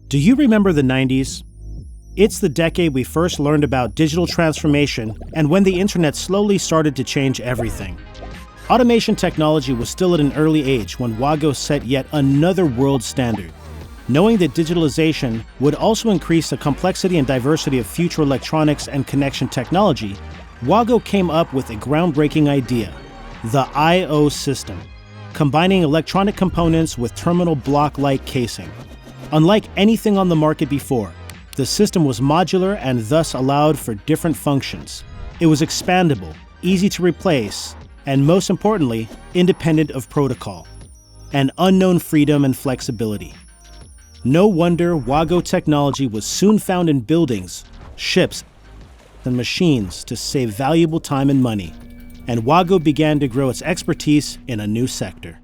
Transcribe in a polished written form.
Do you remember the 90s? It's the decade we first learned about digital transformation and when the internet slowly started to change everything. Automation technology was still at an early age when WAGO set yet another world standard. Knowing that digitalization would also increase the complexity and diversity of future electronics and connection technology, WAGO came up with a groundbreaking idea, the I/O system, combining electronic components with terminal block-like casing. Unlike anything on the market before, the system was modular and thus allowed for different functions. It was expandable, easy to replace, and most importantly, independent of protocol, an unknown freedom and flexibility. No wonder WAGO technology was soon found in buildings, ships, and machines to save valuable time and money, and WAGO began to grow its expertise in a new sector.